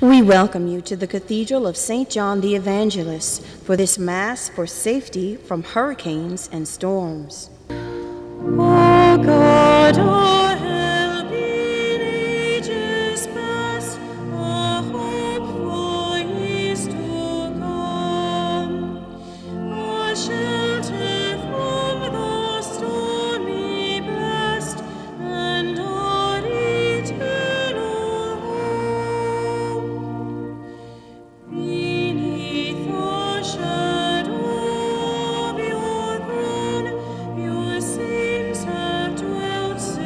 We welcome you to the Cathedral of St. John the Evangelist for this Mass for safety from hurricanes and storms. O God, our help in ages past, a hope for years to come, a shelter from the stormy blast, and our eternal home. Beneath the shadow of your throne, your saints have dwelt secure.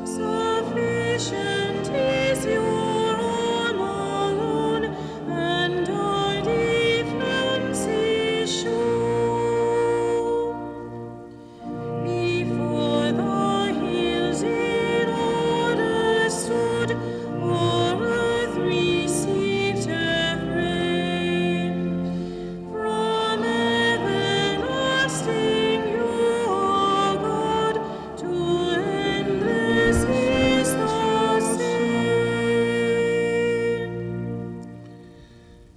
Sufficient is your arm alone, and our defense is sure. Before the hills in order stood, o'er earth received her frame. From everlasting you are God, to endless is the same.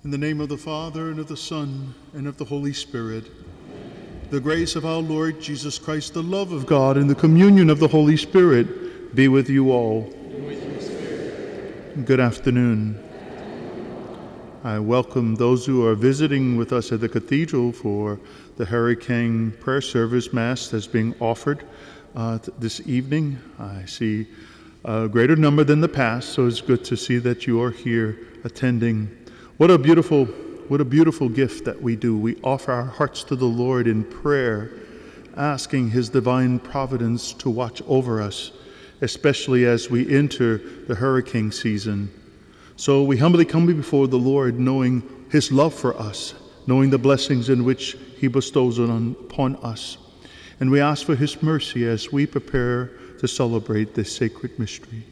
In the name of the Father, and of the Son, and of the Holy Spirit, the grace of our Lord Jesus Christ, the love of God, and the communion of the Holy Spirit be with you all. Good afternoon. I welcome those who are visiting with us at the Cathedral for the Hurricane Prayer Service Mass that's being offered this evening. I see a greater number than the past, so it's good to see that you are here attending. What a beautiful gift that we do. We offer our hearts to the Lord in prayer, asking His divine providence to watch over us, especially as we enter the hurricane season. So we humbly come before the Lord, knowing His love for us, knowing the blessings in which He bestows upon us. And we ask for His mercy as we prepare to celebrate this sacred mystery.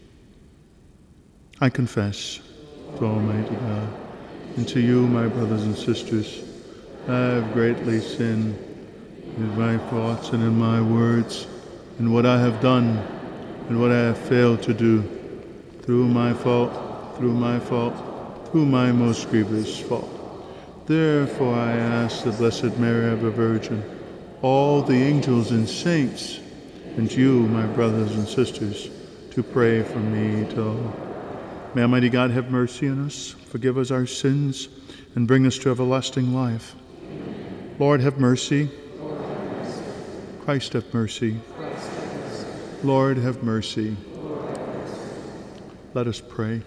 I confess to Almighty God, and to you, my brothers and sisters, I have greatly sinned in my thoughts and in my words, in what I have done and what I have failed to do, through my most grievous fault. Therefore I ask the Blessed Mary, ever Virgin, all the angels and saints, and you, my brothers and sisters, to pray for me till. May Almighty God have mercy on us, forgive us our sins, and bring us to everlasting life. Lord, have mercy. Christ, have mercy. Lord, have mercy. Let us pray.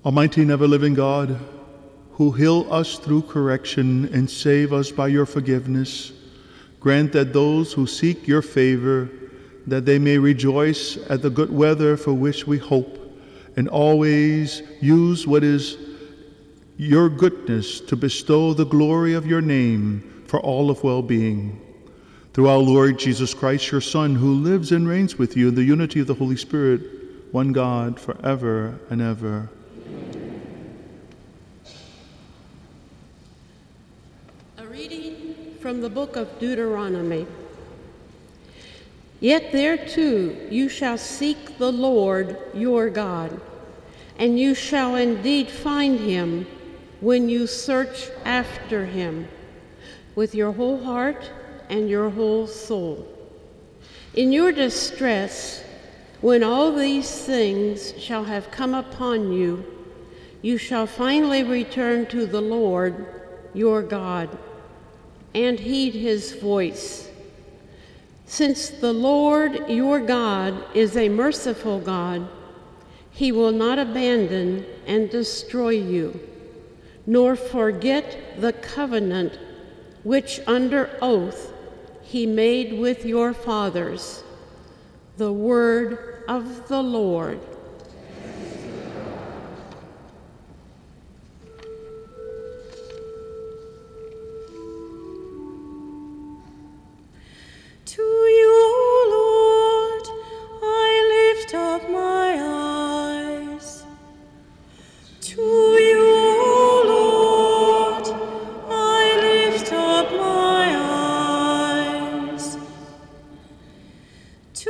Almighty and ever-living God, who heal us through correction and save us by your forgiveness, grant that those who seek your favor, that they may rejoice at the good weather for which we hope, and always use what is your goodness to bestow the glory of your name for all of well-being. Through our Lord Jesus Christ, your Son, who lives and reigns with you in the unity of the Holy Spirit, one God, forever and ever. A reading from the book of Deuteronomy. Yet there too you shall seek the Lord your God, and you shall indeed find him when you search after him with your whole heart and your whole soul. In your distress, when all these things shall have come upon you, you shall finally return to the Lord your God and heed his voice. Since the Lord your God is a merciful God, he will not abandon and destroy you, nor forget the covenant which under oath he made with your fathers. The word of the Lord. To you, Lord, I lift up my eyes. To you, Lord, I lift up my eyes. To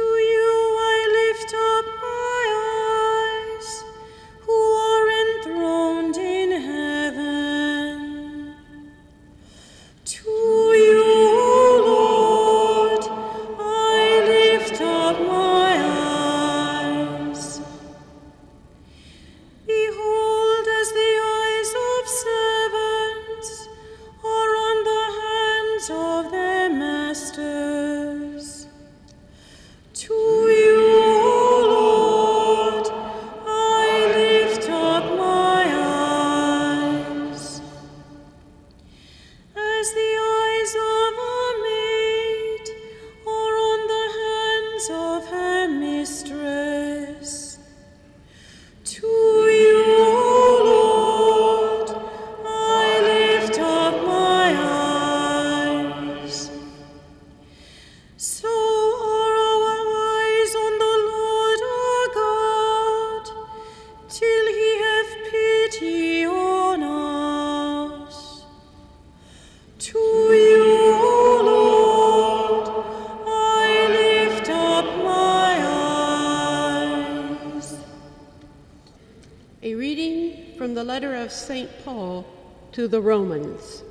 letter of St. Paul to the Romans.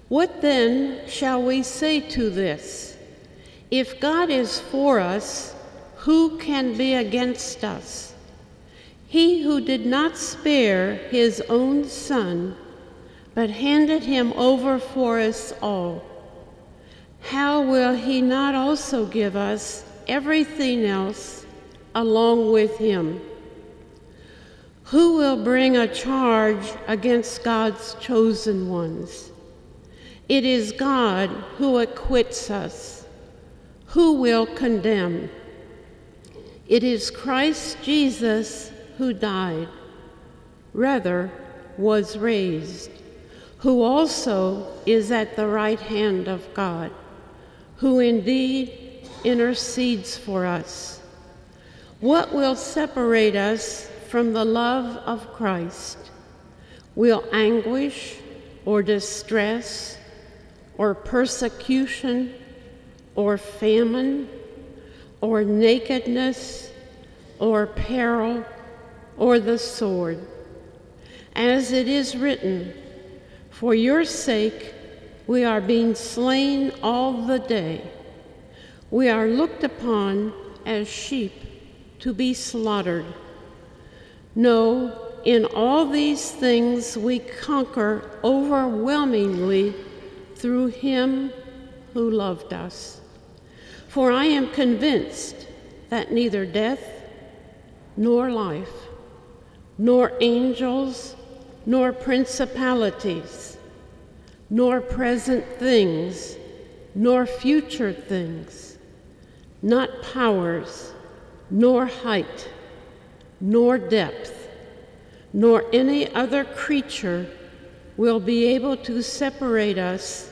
What then shall we say to this? If God is for us, who can be against us? He who did not spare his own Son, but handed him over for us all, how will he not also give us everything else along with him? Who will bring a charge against God's chosen ones? It is God who acquits us. Who will condemn? It is Christ Jesus who died, rather was raised, who also is at the right hand of God, who indeed intercedes for us. What will separate us from the love of Christ? Will anguish or distress or persecution or famine or nakedness or peril or the sword? As it is written, for your sake we are being slain all the day. We are looked upon as sheep to be slaughtered. No, in all these things we conquer overwhelmingly through him who loved us. For I am convinced that neither death, nor life, nor angels, nor principalities, nor present things, nor future things, not powers, nor height, nor depth, nor any other creature will be able to separate us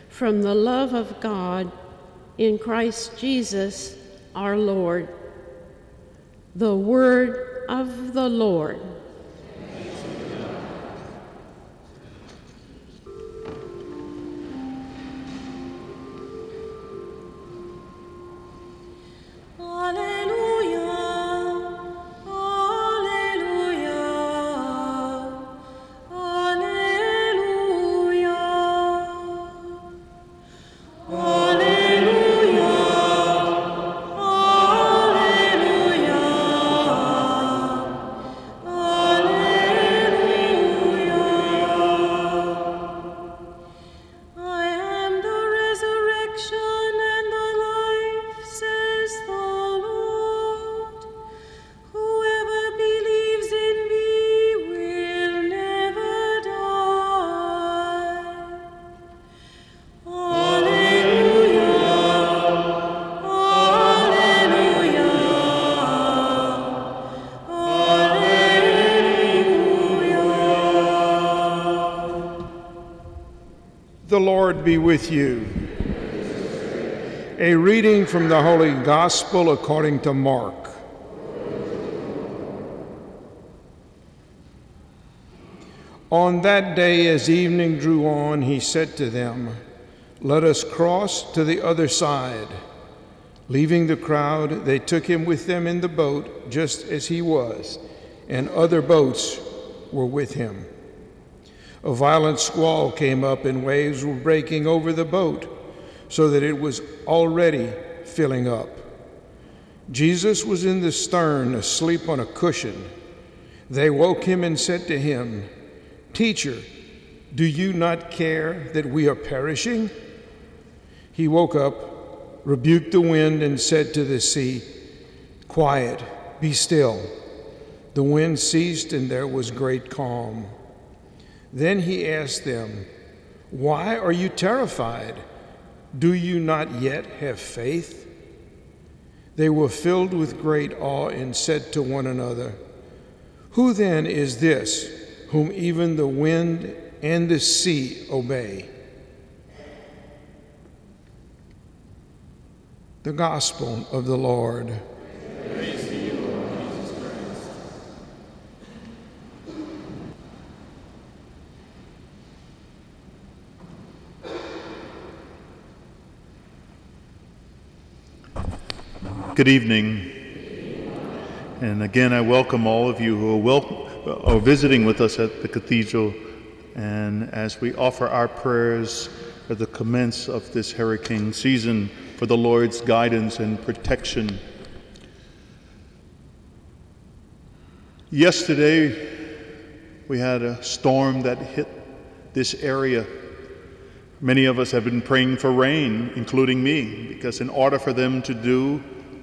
from the love of God in Christ Jesus our Lord. The word of the Lord. The Lord be with you. A reading from the Holy Gospel according to Mark. On that day, as evening drew on, he said to them, "Let us cross to the other side." Leaving the crowd, they took him with them in the boat, just as he was, and other boats were with him. A violent squall came up, and waves were breaking over the boat, so that it was already filling up. Jesus was in the stern, asleep on a cushion. They woke him and said to him, "Teacher, do you not care that we are perishing?" He woke up, rebuked the wind, and said to the sea, "Quiet, be still." The wind ceased, and there was great calm. Then he asked them, "Why are you terrified? Do you not yet have faith?" They were filled with great awe and said to one another, "Who then is this whom even the wind and the sea obey?" The Gospel of the Lord. Praise to you, Lord Jesus Christ. Good evening. And again, I welcome all of you who are are visiting with us at the cathedral, and as we offer our prayers at the commence of this hurricane season for the Lord's guidance and protection. Yesterday, we had a storm that hit this area. Many of us have been praying for rain, including me, because in order for them to do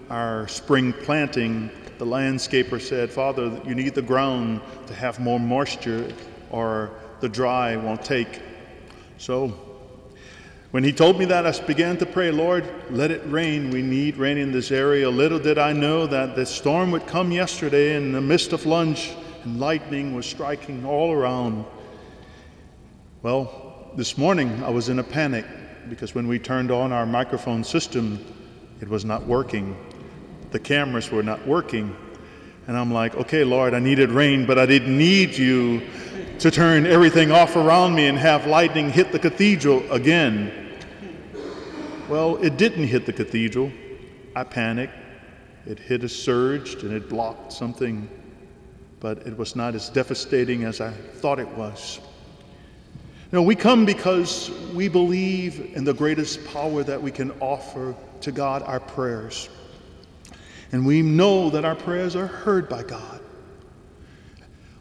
our spring planting, the landscaper said, "Father, you need the ground to have more moisture or the dry won't take." So when he told me that, I began to pray, "Lord, let it rain. We need rain in this area." Little did I know that the storm would come yesterday in the midst of lunch, and lightning was striking all around. Well, this morning I was in a panic because when we turned on our microphone system, it was not working. The cameras were not working. And I'm like, okay, Lord, I needed rain, but I didn't need you to turn everything off around me and have lightning hit the cathedral again. Well, it didn't hit the cathedral. I panicked. It hit a surge and it blocked something, but it was not as devastating as I thought it was. No, we come because we believe in the greatest power that we can offer to God, our prayers. And we know that our prayers are heard by God.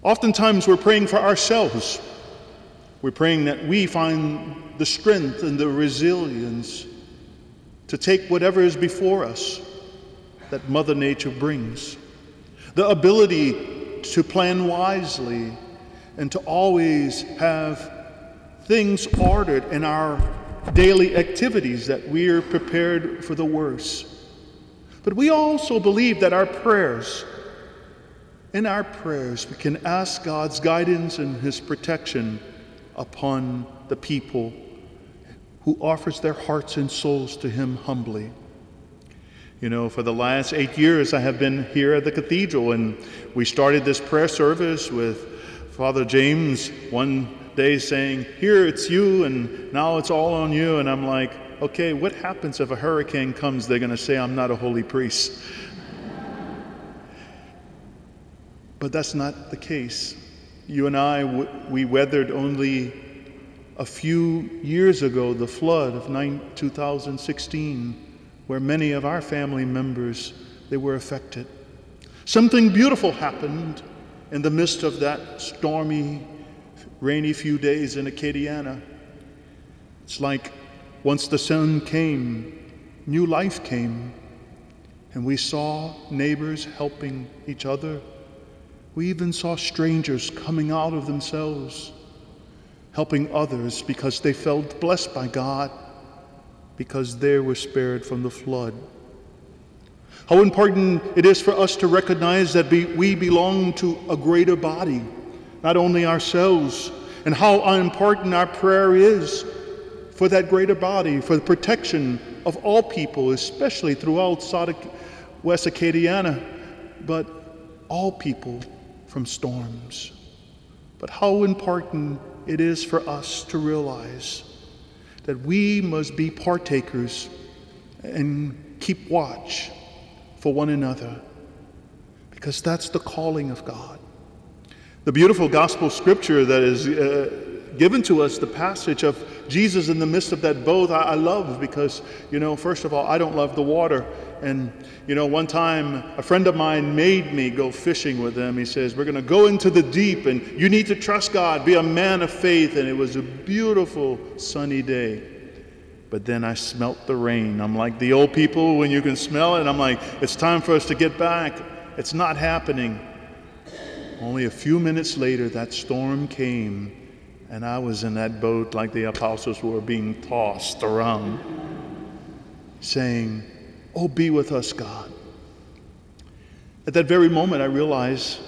Oftentimes we're praying for ourselves. We're praying that we find the strength and the resilience to take whatever is before us that Mother Nature brings. The ability to plan wisely and to always have things ordered in our daily activities, that we're prepared for the worst. But we also believe that in our prayers, we can ask God's guidance and His protection upon the people who offers their hearts and souls to Him humbly. You know, for the last 8 years, I have been here at the cathedral, and we started this prayer service with Father James one day saying, "Here it's you, and now it's all on you." And I'm like, okay, what happens if a hurricane comes? They're going to say I'm not a holy priest. But that's not the case. You and I, we weathered only a few years ago the flood of 2016, where many of our family members, they were affected. Something beautiful happened in the midst of that stormy, rainy few days in Acadiana. It's like once the sun came, new life came, and we saw neighbors helping each other. We even saw strangers coming out of themselves, helping others because they felt blessed by God, because they were spared from the flood. How important it is for us to recognize that we belong to a greater body, not only ourselves, and how important our prayer is for that greater body, for the protection of all people, especially throughout West Acadiana, but all people from storms. But how important it is for us to realize that we must be partakers and keep watch for one another, because that's the calling of God. The beautiful gospel scripture that is given to us, the passage of Jesus in the midst of that boat, I love, because, you know, first of all, I don't love the water. And, you know, one time a friend of mine made me go fishing with him. He says, "We're going to go into the deep and you need to trust God, be a man of faith." And it was a beautiful sunny day. But then I smelt the rain. I'm like the old people when you can smell it. I'm like, it's time for us to get back. It's not happening. Only a few minutes later, that storm came, and I was in that boat like the apostles were being tossed around, saying, "Oh, be with us, God." At that very moment, I realized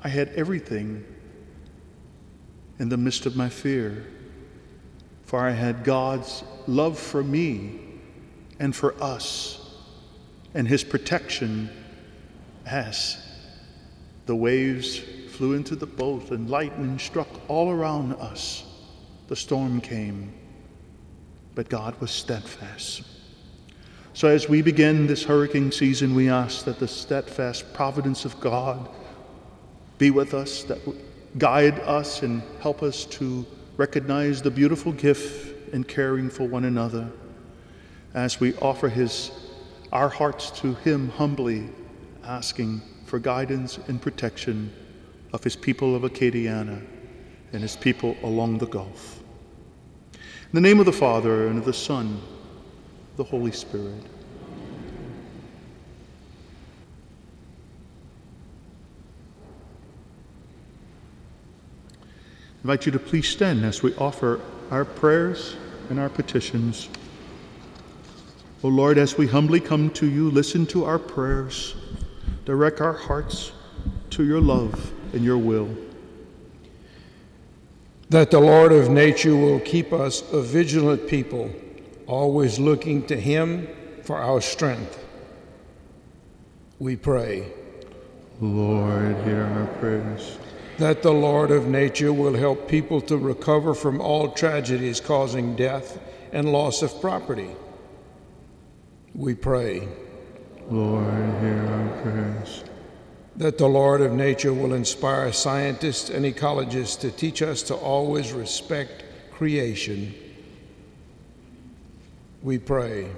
I had everything in the midst of my fear, for I had God's love for me and for us, and His protection as the waves flew into the boat and lightning struck all around us. The storm came, but God was steadfast. So as we begin this hurricane season, we ask that the steadfast providence of God Be with us, guide us, and help us to recognize the beautiful gift in caring for one another as we offer our hearts to him humbly, asking for guidance and protection of his people of Acadiana and his people along the Gulf. In the name of the Father, and of the Son, the Holy Spirit. I invite you to please stand as we offer our prayers and our petitions. O Lord, as we humbly come to you, listen to our prayers. Direct our hearts to your love and your will. That the Lord of nature will keep us a vigilant people, always looking to him for our strength. We pray. Lord, hear our prayers. That the Lord of nature will help people to recover from all tragedies causing death and loss of property. We pray. Lord, hear our prayers. That the Lord of nature will inspire scientists and ecologists to teach us to always respect creation. We pray.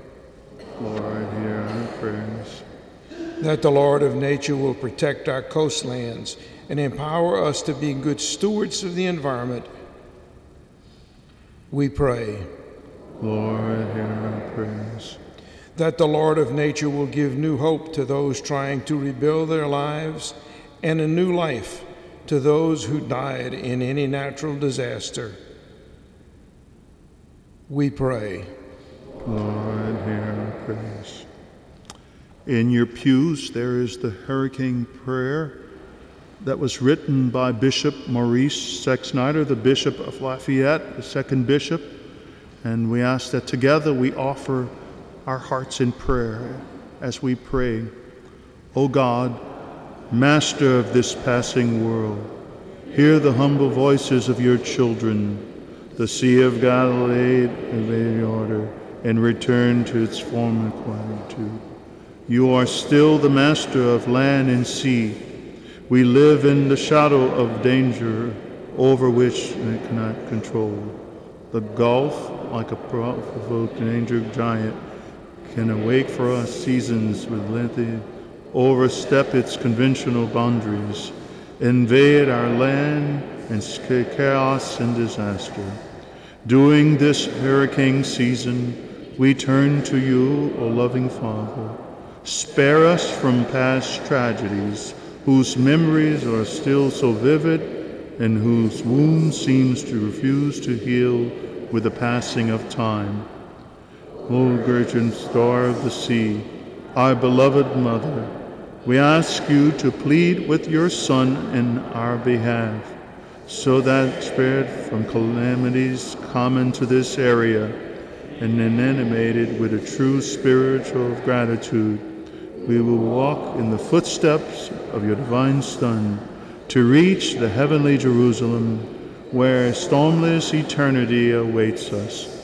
Lord, hear our prayers. That the Lord of nature will protect our coastlands and empower us to be good stewards of the environment. We pray. Lord, hear our prayers. That the Lord of nature will give new hope to those trying to rebuild their lives and a new life to those who died in any natural disaster. We pray. Lord, hear our prayers. In your pews, there is the hurricane prayer that was written by Bishop Maurice Sexsnyder, the Bishop of Lafayette, the second bishop. And we ask that together we offer our hearts in prayer as we pray. O God, Master of this passing world, hear the humble voices of your children. The Sea of Galilee obey order and return to its former quietude. You are still the master of land and sea. We live in the shadow of danger over which we cannot control. The Gulf, like a provoked danger giant, can awake for us seasons with lengthy, overstep its conventional boundaries, invade our land, and scare chaos and disaster. During this hurricane season, we turn to you, O loving Father. Spare us from past tragedies, whose memories are still so vivid and whose wound seems to refuse to heal with the passing of time. O Virgin Star of the Sea, our beloved Mother, we ask you to plead with your Son in our behalf, so that, spared from calamities common to this area, and animated with a true spiritual gratitude, we will walk in the footsteps of your divine Son to reach the heavenly Jerusalem, where stormless eternity awaits us.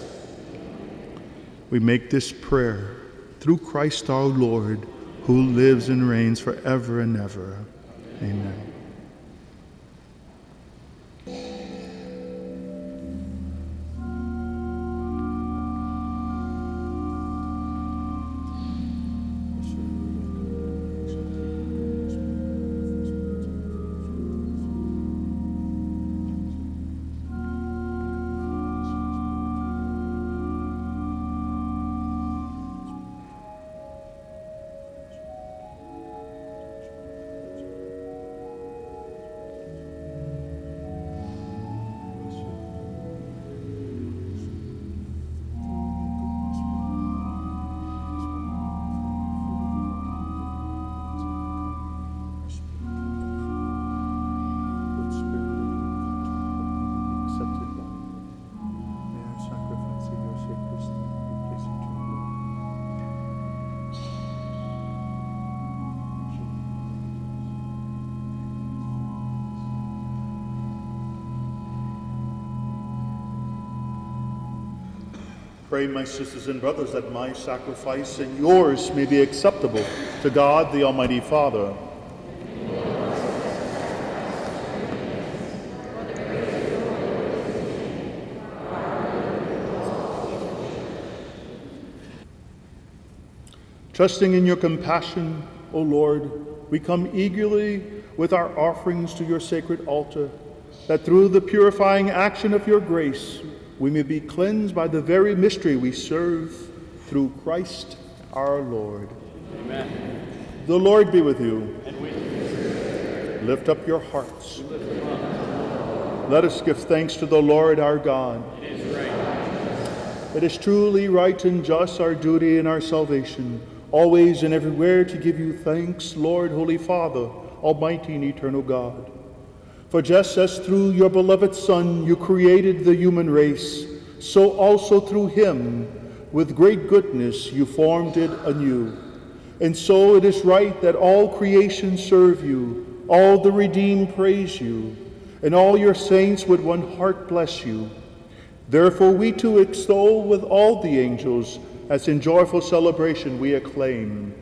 We make this prayer through Christ our Lord, who lives and reigns forever and ever. Amen. Pray, my sisters and brothers, that my sacrifice and yours may be acceptable to God, the Almighty Father. Trusting in your compassion, O Lord, we come eagerly with our offerings to your sacred altar, that through the purifying action of your grace, we may be cleansed by the very mystery we serve through Christ our Lord. Amen. The Lord be with you. And with you. Lift up your hearts. Let us give thanks to the Lord our God. It is right. It is truly right and just, our duty and our salvation, always and everywhere to give you thanks, Lord, Holy Father, Almighty and eternal God. For just as through your beloved Son you created the human race, so also through him, with great goodness, you formed it anew. And so it is right that all creation serve you, all the redeemed praise you, and all your saints with one heart bless you. Therefore we too extol with all the angels, as in joyful celebration we acclaim.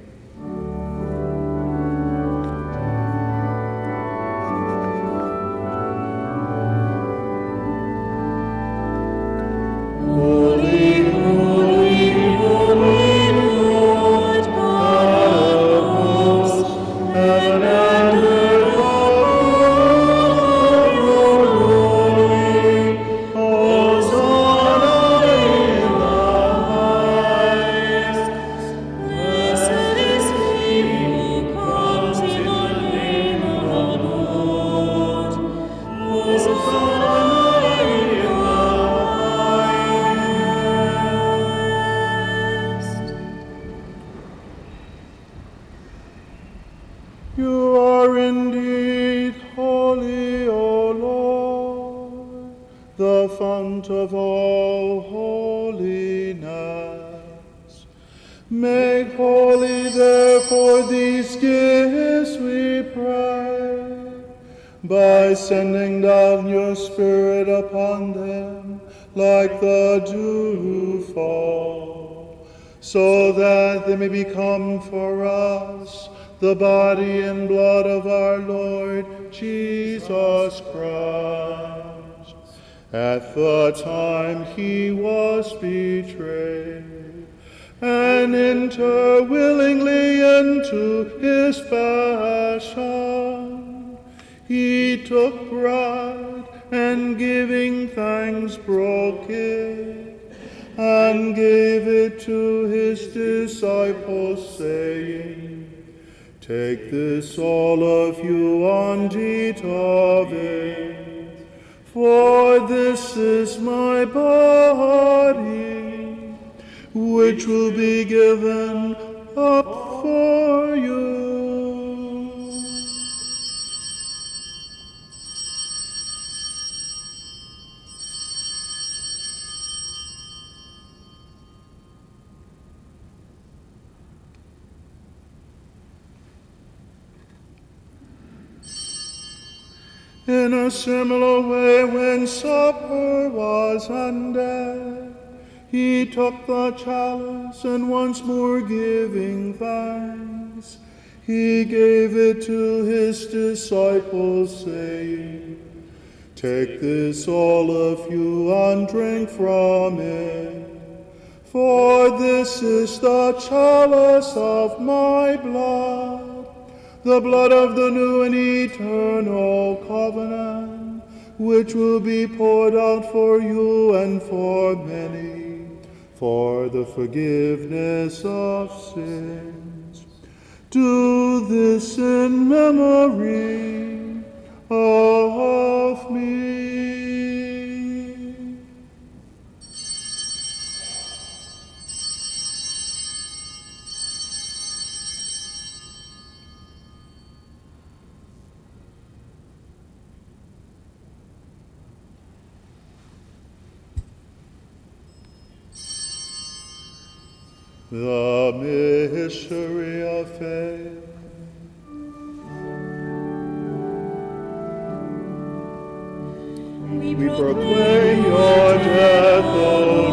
You are indeed holy, O Lord, the fount of all holiness. Make holy, therefore, these gifts, we pray, by sending down your Spirit upon them like the dewfall, so that they may become for us the body and blood of our Lord Jesus Christ. At the time he was betrayed, and entered willingly into his passion, he took bread, and giving thanks broke it, and gave it to his disciples, saying, Take this, all of you, and eat of it, for this is my body, which will be given up for you. In a similar way, when supper was ended, he took the chalice, and once more giving thanks, he gave it to his disciples, saying, Take this, all of you, and drink from it, for this is the chalice of my blood, the blood of the new and eternal covenant, which will be poured out for you and for many, for the forgiveness of sins. Do this in memory of me. The mystery of faith. We proclaim your death, O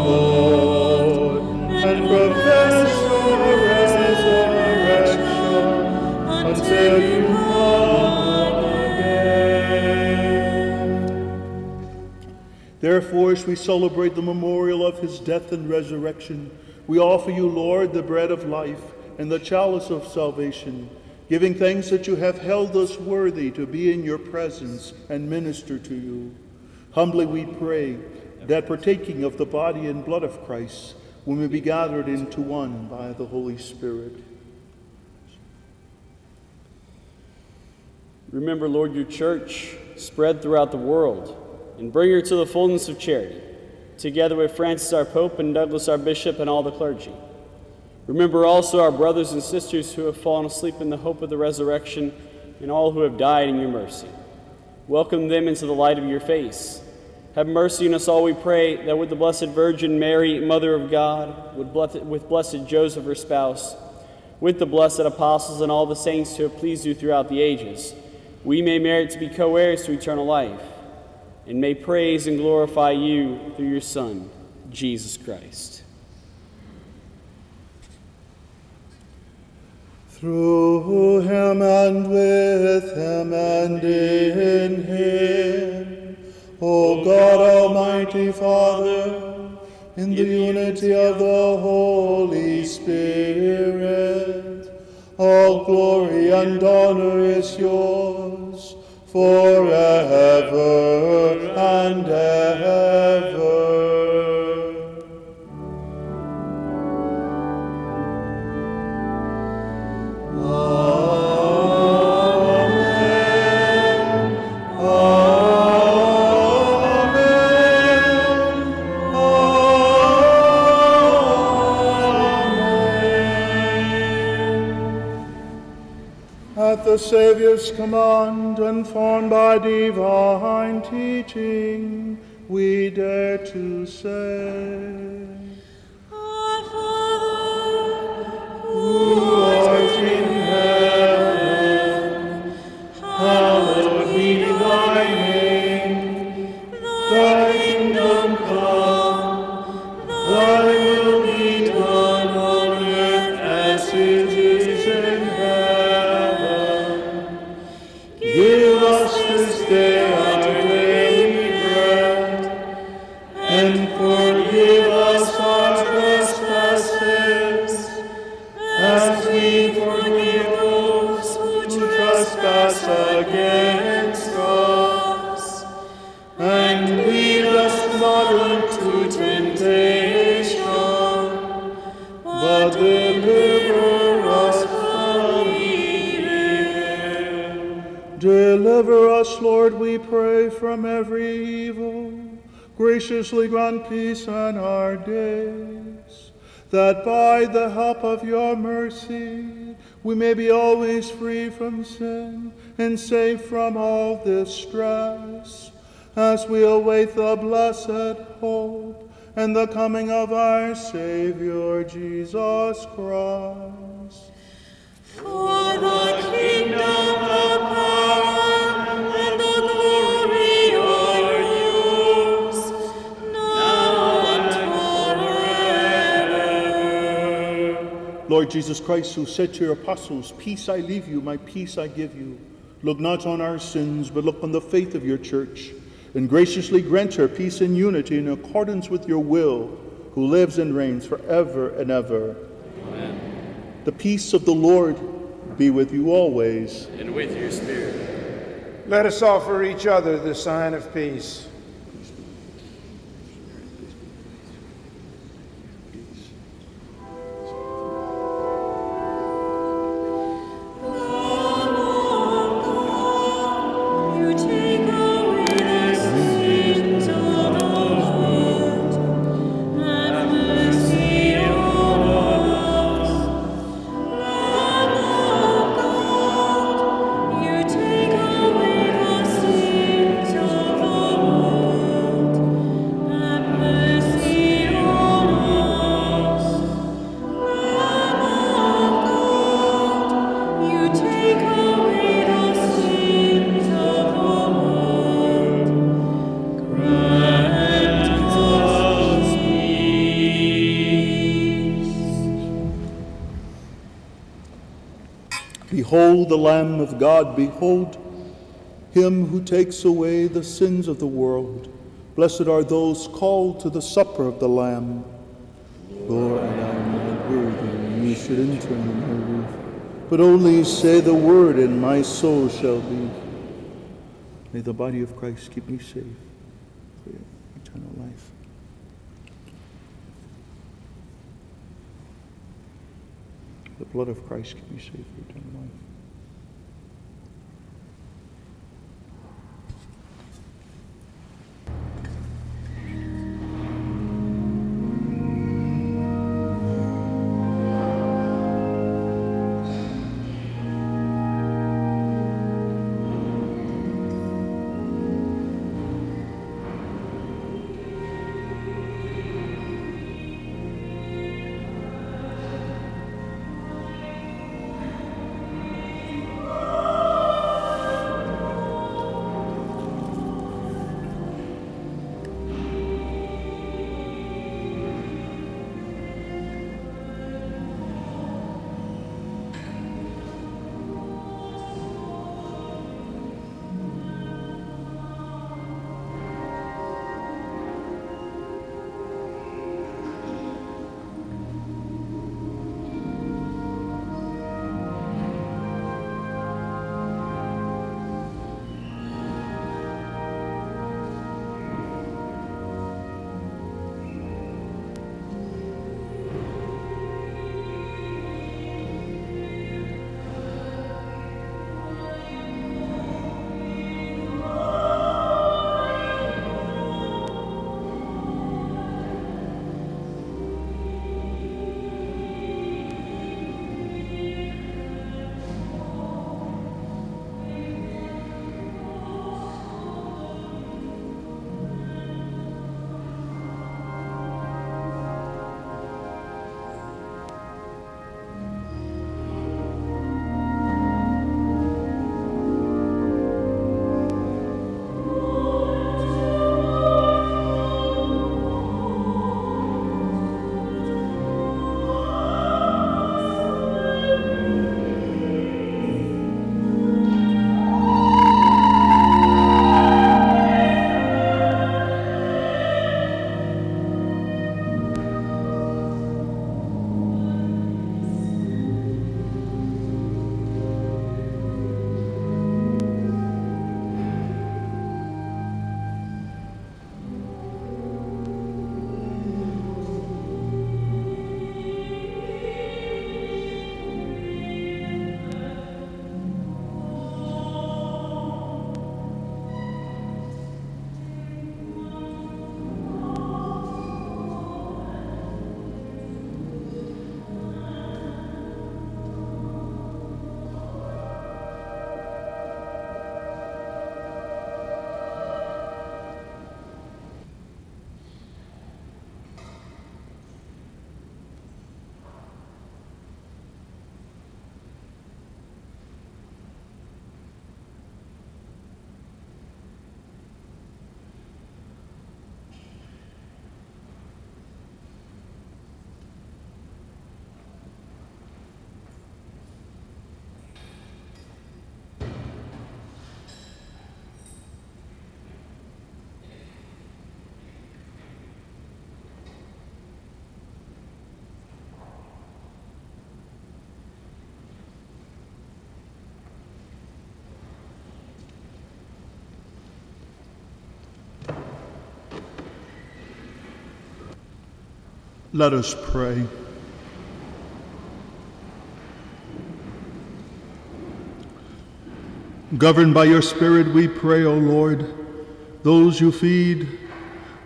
Lord, and profess your resurrection until you come again. Therefore, as we celebrate the memorial of his death and resurrection, we offer you, Lord, the bread of life and the chalice of salvation, giving thanks that you have held us worthy to be in your presence and minister to you. Humbly we pray that partaking of the body and blood of Christ, we may be gathered into one by the Holy Spirit. Remember, Lord, your church spread throughout the world, and bring her to the fullness of charity, together with Francis our Pope and Douglas our Bishop and all the clergy. Remember also our brothers and sisters who have fallen asleep in the hope of the resurrection, and all who have died in your mercy. Welcome them into the light of your face. Have mercy on us all, we pray, that with the Blessed Virgin Mary, Mother of God, with blessed Joseph, her spouse, with the blessed apostles and all the saints who have pleased you throughout the ages, we may merit to be co-heirs to eternal life, and may praise and glorify you through your Son, Jesus Christ. Through him and with him and in him, O God, Almighty Father, in the unity of the Holy Spirit, all glory and honor is yours forever and ever. At the Saviour's command, informed by divine teaching, we dare to say, Our Father, who art in heaven, hallowed be thy name. Thy kingdom come, thy will be done on earth as it is in heaven. Give us this day our daily bread, and forgive us our trespasses, as we forgive those who trespass against us. And lead us not into temptation, but deliver us from evil. Deliver us, Lord, we pray, from every evil. Graciously grant peace in our days, that by the help of your mercy we may be always free from sin and safe from all distress, as we await the blessed hope and the coming of our Savior Jesus Christ. for the kingdom, the power, and the glory are yours, now and forever. Lord Jesus Christ, who said to your apostles, "Peace I leave you, my peace I give you," look not on our sins, but look on the faith of your church, and graciously grant her peace and unity in accordance with your will, who lives and reigns forever and ever. Amen. The peace of the Lord be with you always. And with your spirit. Let us offer each other the sign of peace. You take away the sins of the world. Have mercy on us. Lamb of God, you take away the sins of the world. Have mercy on us. Lamb of God, you take away the sins of the world. Grant us peace. Behold the Lamb of God, behold him who takes away the sins of the world. Blessed are those called to the supper of the Lamb. Lord, I am not worthy enemy should enter under my roof. But only say the word, and my soul shall be. May the body of Christ keep me safe for eternal life. The blood of Christ keep me safe for eternal life. Let us pray. Governed by your Spirit, we pray, O Lord, those you feed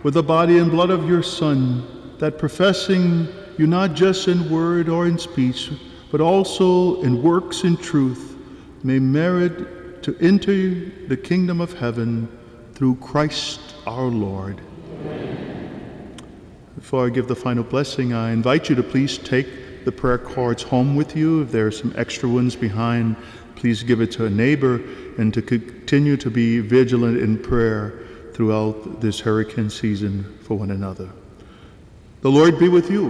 with the body and blood of your Son, that professing you not just in word or in speech, but also in works and truth, may merit to enter the kingdom of heaven through Christ our Lord. Before I give the final blessing, I invite you to please take the prayer cards home with you. If there are some extra ones behind, please give it to a neighbor, and to continue to be vigilant in prayer throughout this hurricane season for one another. The Lord be with you.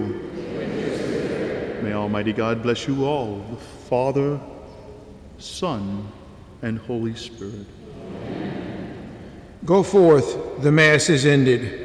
May Almighty God bless you all, the Father, Son, and Holy Spirit. Go forth, the Mass is ended.